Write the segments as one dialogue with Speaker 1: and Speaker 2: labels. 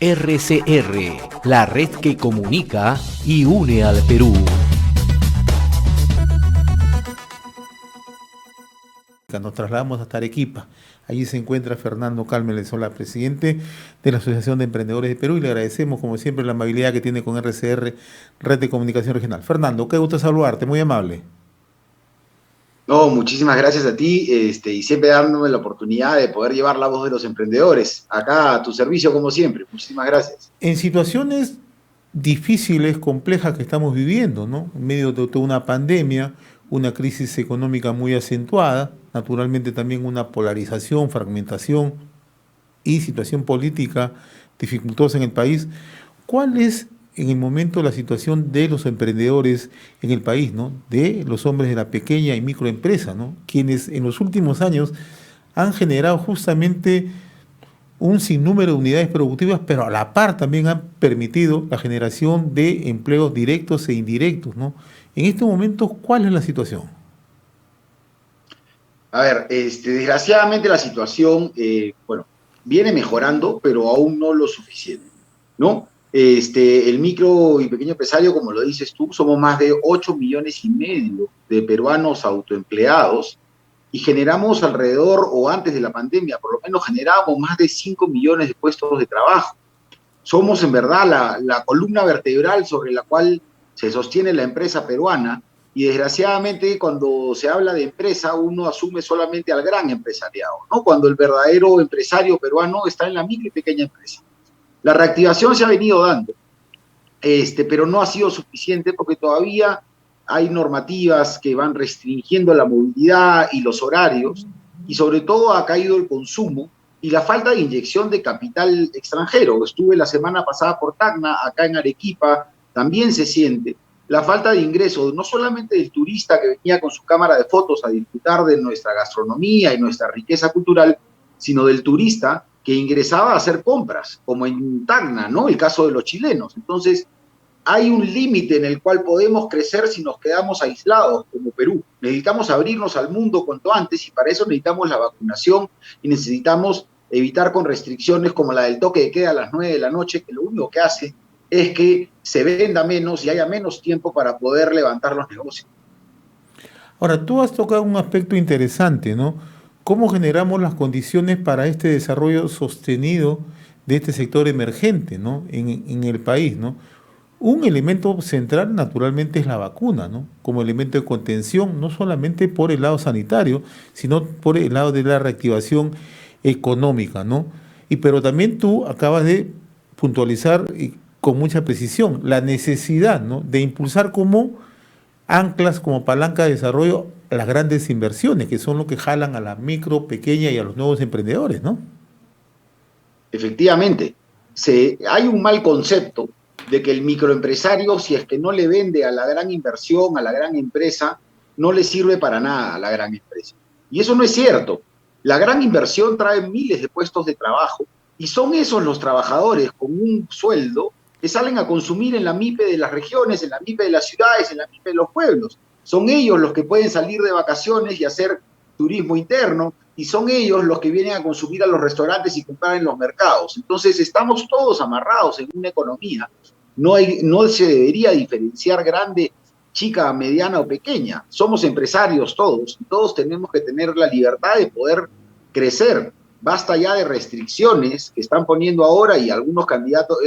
Speaker 1: RCR, la red que comunica y une al Perú.
Speaker 2: Nos trasladamos hasta Arequipa. Allí se encuentra Fernando Calmelensola, presidente de la Asociación de Emprendedores de Perú, y le agradecemos, como siempre, la amabilidad que tiene con RCR, Red de Comunicación Regional. Fernando, qué gusto saludarte, muy amable.
Speaker 3: No, muchísimas gracias a ti, y siempre dándome la oportunidad de poder llevar la voz de los emprendedores acá a tu servicio como siempre. Muchísimas gracias.
Speaker 2: En situaciones difíciles, complejas que estamos viviendo, ¿no? En medio de toda una pandemia, una crisis económica muy acentuada, naturalmente también una polarización, fragmentación y situación política dificultosa en el país. ¿Cuál es en el momento la situación de los emprendedores en el país, ¿no? De los hombres de la pequeña y microempresa, ¿no? Quienes en los últimos años han generado justamente un sinnúmero de unidades productivas, pero a la par también han permitido la generación de empleos directos e indirectos, ¿no? En estos momentos, ¿cuál es la situación?
Speaker 3: A ver, desgraciadamente la situación, bueno, viene mejorando, pero aún no lo suficiente, ¿no? El micro y pequeño empresario, como lo dices tú, somos más de 8,5 millones de peruanos autoempleados y generamos alrededor, o antes de la pandemia, por lo menos generábamos más de 5 millones de puestos de trabajo. Somos en verdad la columna vertebral sobre la cual se sostiene la empresa peruana, y desgraciadamente cuando se habla de empresa uno asume solamente al gran empresariado, ¿no? Cuando el verdadero empresario peruano está en la micro y pequeña empresa. La reactivación se ha venido dando, pero no ha sido suficiente porque todavía hay normativas que van restringiendo la movilidad y los horarios, y sobre todo ha caído el consumo y la falta de inyección de capital extranjero. Estuve la semana pasada por Tacna, acá en Arequipa, también se siente la falta de ingresos, no solamente del turista que venía con su cámara de fotos a disfrutar de nuestra gastronomía y nuestra riqueza cultural, sino del turista que ingresaba a hacer compras, como en Tacna, ¿no? El caso de los chilenos. Entonces, hay un límite en el cual podemos crecer si nos quedamos aislados como Perú. Necesitamos abrirnos al mundo cuanto antes, y para eso necesitamos la vacunación y necesitamos evitar con restricciones como la del toque de queda a las 9 de la noche, que lo único que hace es que se venda menos y haya menos tiempo para poder levantar los negocios.
Speaker 2: Ahora, tú has tocado un aspecto interesante, ¿no? ¿Cómo generamos las condiciones para este desarrollo sostenido de este sector emergente, ¿no? En el país, ¿no? Un elemento central, naturalmente, es la vacuna, ¿no? Como elemento de contención, no solamente por el lado sanitario, sino por el lado de la reactivación económica, ¿no? Pero también tú acabas de puntualizar con mucha precisión la necesidad, ¿no? De impulsar como anclas, como palanca de desarrollo, las grandes inversiones, que son lo que jalan a la micro, pequeña y a los nuevos emprendedores, ¿no?
Speaker 3: Efectivamente, hay un mal concepto de que el microempresario, si es que no le vende a la gran inversión, a la gran empresa, no le sirve para nada a la gran empresa. Y eso no es cierto. La gran inversión trae miles de puestos de trabajo, y son esos los trabajadores con un sueldo que salen a consumir en la MIPE de las regiones, en la MIPE de las ciudades, en la MIPE de los pueblos. Son ellos los que pueden salir de vacaciones y hacer turismo interno, y son ellos los que vienen a consumir a los restaurantes y comprar en los mercados. Entonces estamos todos amarrados en una economía. No se debería diferenciar grande, chica, mediana o pequeña. Somos empresarios todos, y todos tenemos que tener la libertad de poder crecer. Basta ya de restricciones que están poniendo ahora, y un candidato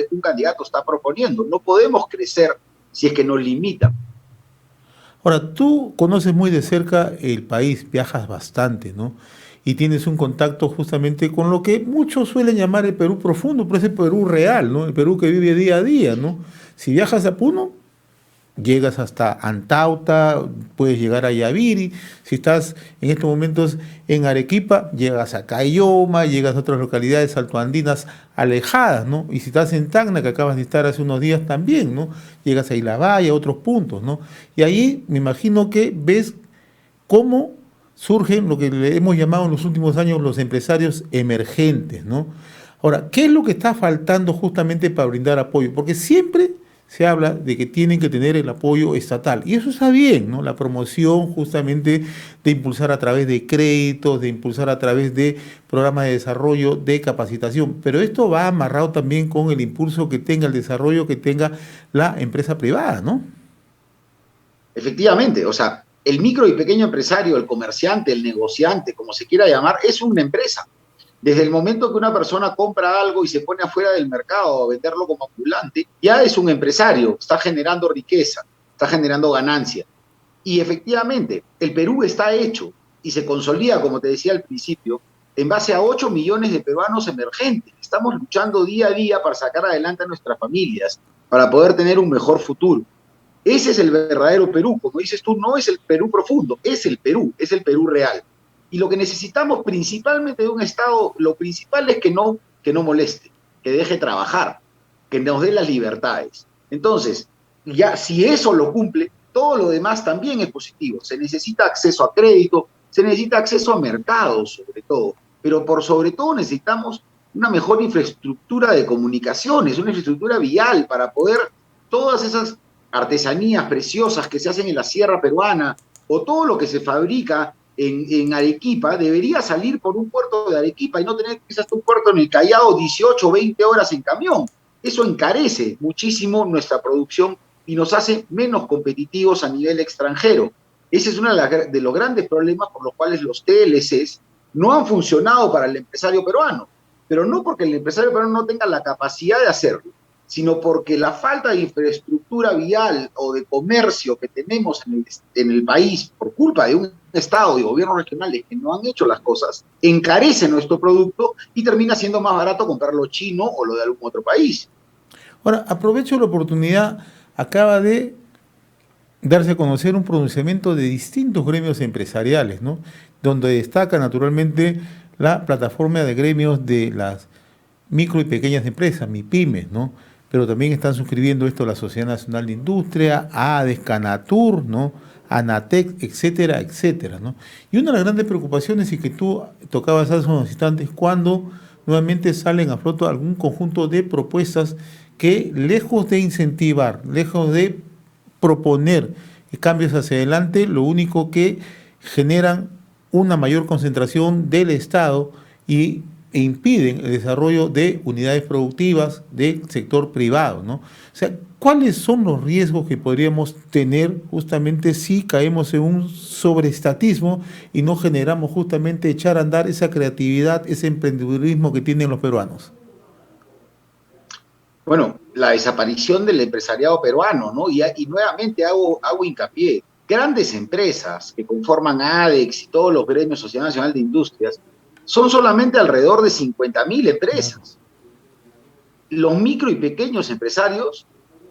Speaker 3: está proponiendo. No podemos crecer si es que nos limitan.
Speaker 2: Ahora, tú conoces muy de cerca el país, viajas bastante, ¿no? Y tienes un contacto justamente con lo que muchos suelen llamar el Perú profundo, pero es el Perú real, ¿no? El Perú que vive día a día, ¿no? Si viajas a Puno, llegas hasta Antauta, puedes llegar a Yaviri. Si estás en estos momentos en Arequipa, llegas a Cayoma, llegas a otras localidades altoandinas alejadas, ¿no? Y si estás en Tacna, que acabas de estar hace unos días también, ¿no? Llegas a Ilabaya, a otros puntos, ¿no? Y ahí me imagino que ves cómo surgen lo que le hemos llamado en los últimos años los empresarios emergentes, ¿no? Ahora, ¿qué es lo que está faltando justamente para brindar apoyo? Porque siempre se habla de que tienen que tener el apoyo estatal. Y eso está bien, ¿no? La promoción justamente de impulsar a través de créditos, de impulsar a través de programas de desarrollo, de capacitación. Pero esto va amarrado también con el impulso que tenga, el desarrollo que tenga la empresa privada, ¿no?
Speaker 3: Efectivamente, o sea, el micro y pequeño empresario, el comerciante, el negociante, como se quiera llamar, es una empresa. Desde el momento que una persona compra algo y se pone afuera del mercado a venderlo como ambulante, ya es un empresario, está generando riqueza, está generando ganancia. Y efectivamente, el Perú está hecho y se consolida, como te decía al principio, en base a 8 millones de peruanos emergentes. Estamos luchando día a día para sacar adelante a nuestras familias, para poder tener un mejor futuro. Ese es el verdadero Perú. Como dices tú, no es el Perú profundo, es el Perú real. Y lo que necesitamos principalmente de un Estado, lo principal es que no moleste, que deje trabajar, que nos dé las libertades. Entonces, ya si eso lo cumple, todo lo demás también es positivo. Se necesita acceso a crédito, se necesita acceso a mercados sobre todo, pero por sobre todo necesitamos una mejor infraestructura de comunicaciones, una infraestructura vial para poder todas esas artesanías preciosas que se hacen en la sierra peruana o todo lo que se fabrica en Arequipa debería salir por un puerto de Arequipa y no tener quizás un puerto en el Callao 18 o 20 horas en camión. Eso encarece muchísimo nuestra producción y nos hace menos competitivos a nivel extranjero. Ese es uno de los grandes problemas por los cuales los TLCs no han funcionado para el empresario peruano, pero no porque el empresario peruano no tenga la capacidad de hacerlo, sino porque la falta de infraestructura vial o de comercio que tenemos en el país por culpa de un Estado y gobiernos regionales que no han hecho las cosas, encarece nuestro producto y termina siendo más barato comprarlo chino o lo de algún otro país.
Speaker 2: Ahora, aprovecho la oportunidad, acaba de darse a conocer un pronunciamiento de distintos gremios empresariales, ¿no? Donde destaca naturalmente la plataforma de gremios de las micro y pequeñas empresas, MIPYMES, ¿no? Pero también están suscribiendo esto la Sociedad Nacional de Industria, ADES, Canatur, ¿no? Anatec, etcétera, etcétera, ¿no? Y una de las grandes preocupaciones, y que tú tocabas hace unos instantes, cuando nuevamente salen a flote algún conjunto de propuestas que, lejos de incentivar, lejos de proponer cambios hacia adelante, lo único que generan una mayor concentración del Estado e impiden el desarrollo de unidades productivas del sector privado, ¿no? O sea, ¿cuáles son los riesgos que podríamos tener justamente si caemos en un sobreestatismo y no generamos justamente echar a andar esa creatividad, ese emprendedurismo que tienen los peruanos?
Speaker 3: Bueno, la desaparición del empresariado peruano, ¿no? Y nuevamente hago hincapié. Grandes empresas que conforman ADEX y todos los gremios Sociedad Nacional de Industrias son solamente alrededor de 50.000 empresas. Los micro y pequeños empresarios,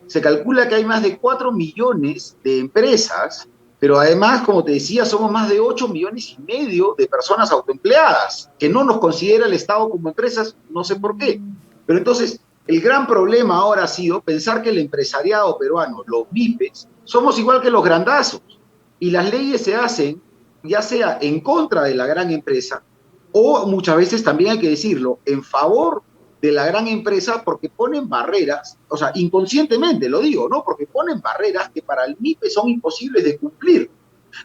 Speaker 3: se calcula que hay más de 4 millones de empresas, pero además, como te decía, somos más de 8 millones y medio de personas autoempleadas, que no nos considera el Estado como empresas, no sé por qué. Pero entonces, el gran problema ahora ha sido pensar que el empresariado peruano, los MIPES, somos igual que los grandazos. Y las leyes se hacen, ya sea en contra de la gran empresa, o muchas veces también hay que decirlo, en favor de la gran empresa porque ponen barreras, o sea, inconscientemente lo digo, ¿no? Porque ponen barreras que para el MIPE son imposibles de cumplir.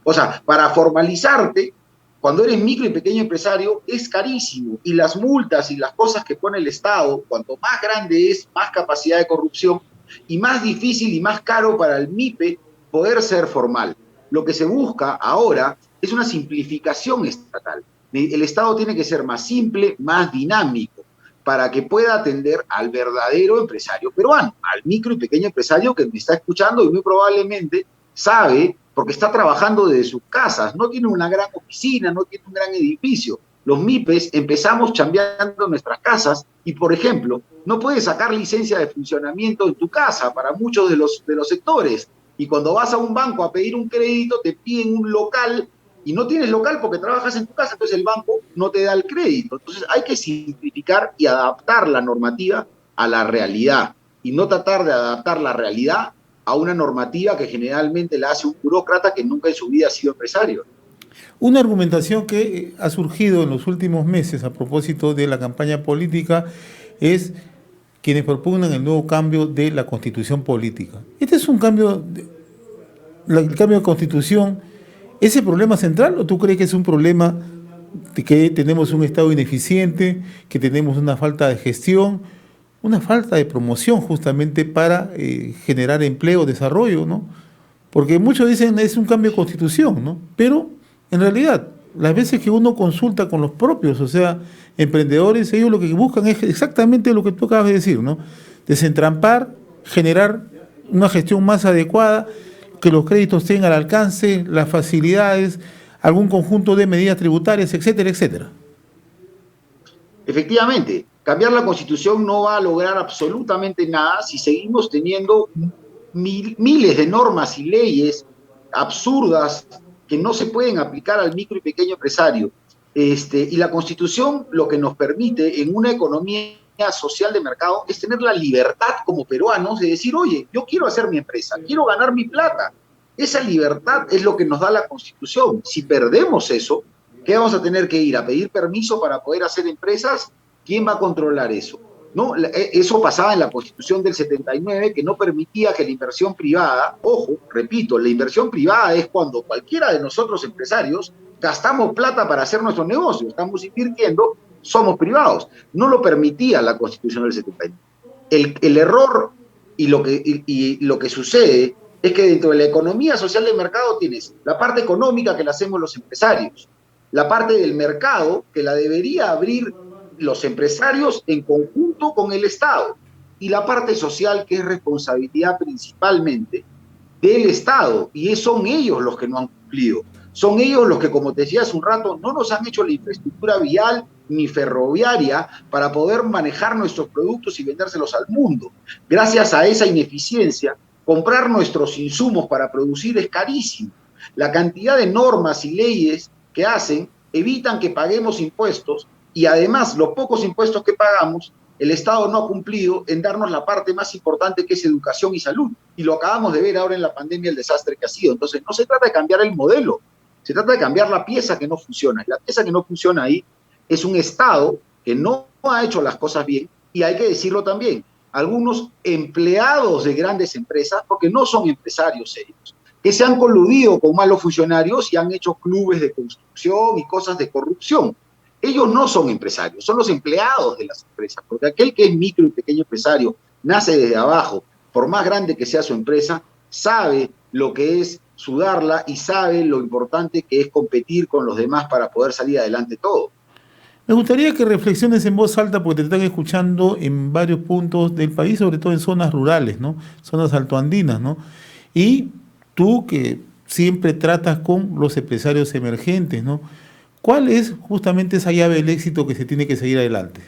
Speaker 3: O sea, para formalizarte, cuando eres micro y pequeño empresario, es carísimo. Y las multas y las cosas que pone el Estado, cuanto más grande es, más capacidad de corrupción y más difícil y más caro para el MIPE poder ser formal. Lo que se busca ahora es una simplificación estatal. El Estado tiene que ser más simple, más dinámico, para que pueda atender al verdadero empresario peruano, al micro y pequeño empresario que me está escuchando y muy probablemente sabe, porque está trabajando desde sus casas, no tiene una gran oficina, no tiene un gran edificio. Los MIPES empezamos chambeando en nuestras casas y, por ejemplo, no puedes sacar licencia de funcionamiento en tu casa para muchos de los sectores. Y cuando vas a un banco a pedir un crédito, te piden un local y no tienes local porque trabajas en tu casa, entonces el banco no te da el crédito. Entonces hay que simplificar y adaptar la normativa a la realidad y no tratar de adaptar la realidad a una normativa que generalmente la hace un burócrata que nunca en su vida ha sido empresario.
Speaker 2: Una argumentación que ha surgido en los últimos meses a propósito de la campaña política es quienes propugnan el nuevo cambio de la constitución política. Este es un cambio, el cambio de constitución, ¿es el problema central o tú crees que es un problema de que tenemos un Estado ineficiente, que tenemos una falta de gestión, una falta de promoción justamente para generar empleo, desarrollo, ¿no? Porque muchos dicen es un cambio de constitución, ¿no? Pero en realidad, las veces que uno consulta con los propios, o sea, emprendedores, ellos lo que buscan es exactamente lo que tú acabas de decir, ¿no? Desentrampar, generar una gestión más adecuada, que los créditos tengan al alcance, las facilidades, algún conjunto de medidas tributarias, etcétera, etcétera.
Speaker 3: Efectivamente, cambiar la Constitución no va a lograr absolutamente nada si seguimos teniendo miles de normas y leyes absurdas que no se pueden aplicar al micro y pequeño empresario. Y la Constitución lo que nos permite en una economía social de mercado es tener la libertad como peruanos de decir, oye, yo quiero hacer mi empresa, quiero ganar mi plata. Esa libertad es lo que nos da la Constitución. Si perdemos eso, ¿qué vamos a tener que ir? ¿A pedir permiso para poder hacer empresas? ¿Quién va a controlar eso? ¿No? Eso pasaba en la Constitución del 79, que no permitía que la inversión privada, ojo, repito, la inversión privada es cuando cualquiera de nosotros empresarios gastamos plata para hacer nuestro negocio, estamos invirtiendo, somos privados. No lo permitía la Constitución del 79. El error y lo que sucede es que dentro de la economía social del mercado tienes la parte económica que la hacemos los empresarios, la parte del mercado que la debería abrir los empresarios en conjunto con el Estado, y la parte social que es responsabilidad principalmente del Estado, y son ellos los que no han cumplido. Son ellos los que, como te decía hace un rato, no nos han hecho la infraestructura vial ni ferroviaria para poder manejar nuestros productos y vendérselos al mundo. Gracias a esa ineficiencia, comprar nuestros insumos para producir es carísimo. La cantidad de normas y leyes que hacen evitan que paguemos impuestos, y además los pocos impuestos que pagamos, el Estado no ha cumplido en darnos la parte más importante, que es educación y salud. Y lo acabamos de ver ahora en la pandemia, el desastre que ha sido. Entonces no se trata de cambiar el modelo, se trata de cambiar la pieza que no funciona. Y la pieza que no funciona ahí es un Estado que no ha hecho las cosas bien, y hay que decirlo también, algunos empleados de grandes empresas, porque no son empresarios ellos, que se han coludido con malos funcionarios y han hecho clubes de construcción y cosas de corrupción. Ellos no son empresarios, son los empleados de las empresas, porque aquel que es micro y pequeño empresario, nace desde abajo, por más grande que sea su empresa, sabe lo que es sudarla y sabe lo importante que es competir con los demás para poder salir adelante todo.
Speaker 2: Me gustaría que reflexiones en voz alta, porque te están escuchando en varios puntos del país, sobre todo en zonas rurales, ¿no? Zonas altoandinas, ¿no? Y tú que siempre tratas con los empresarios emergentes, ¿no? ¿Cuál es justamente esa llave del éxito que se tiene que seguir adelante?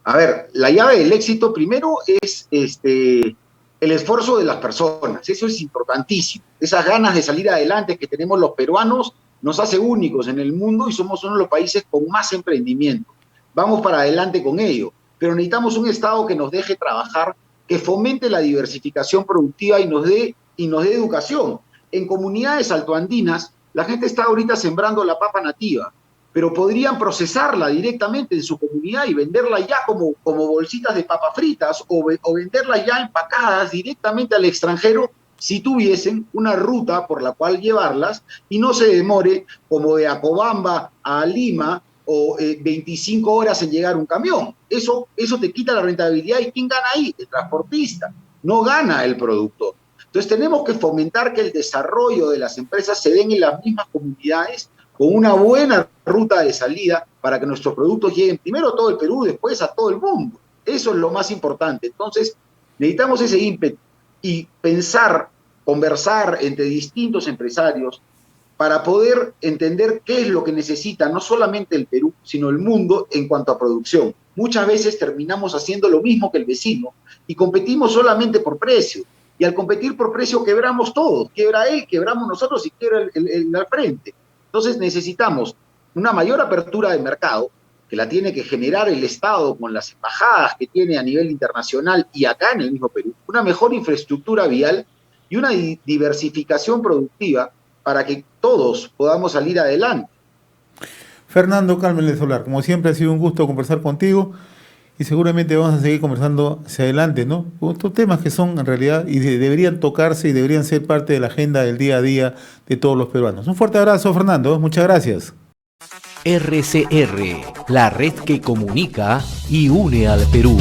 Speaker 3: A ver, la llave del éxito primero es el esfuerzo de las personas. Eso es importantísimo. Esas ganas de salir adelante que tenemos los peruanos nos hace únicos en el mundo y somos uno de los países con más emprendimiento. Vamos para adelante con ello, pero necesitamos un Estado que nos deje trabajar, que fomente la diversificación productiva y nos dé educación. En comunidades altoandinas, la gente está ahorita sembrando la papa nativa, pero podrían procesarla directamente en su comunidad y venderla ya como bolsitas de papas fritas o venderla ya empacadas directamente al extranjero, si tuviesen una ruta por la cual llevarlas y no se demore como de Acobamba a Lima o 25 horas en llegar un camión. Eso te quita la rentabilidad, y ¿quién gana ahí? El transportista, no gana el productor. Entonces tenemos que fomentar que el desarrollo de las empresas se den en las mismas comunidades con una buena ruta de salida para que nuestros productos lleguen primero a todo el Perú, después a todo el mundo. Eso es lo más importante. Entonces necesitamos ese ímpetu y pensar, conversar entre distintos empresarios para poder entender qué es lo que necesita no solamente el Perú, sino el mundo en cuanto a producción. Muchas veces terminamos haciendo lo mismo que el vecino y competimos solamente por precio. Y al competir por precio quebramos todos, quiebra él, quebramos nosotros y quiebra el al frente. Entonces necesitamos una mayor apertura de mercado, que la tiene que generar el Estado con las embajadas que tiene a nivel internacional y acá en el mismo Perú, una mejor infraestructura vial y una diversificación productiva para que todos podamos salir adelante.
Speaker 2: Fernando Cálmenle Solar, como siempre ha sido un gusto conversar contigo. y seguramente vamos a seguir conversando hacia adelante, ¿no? Estos temas que son en realidad y deberían tocarse y deberían ser parte de la agenda del día a día de todos los peruanos. Un fuerte abrazo, Fernando. Muchas gracias.
Speaker 1: RCR, la red que comunica y une al Perú.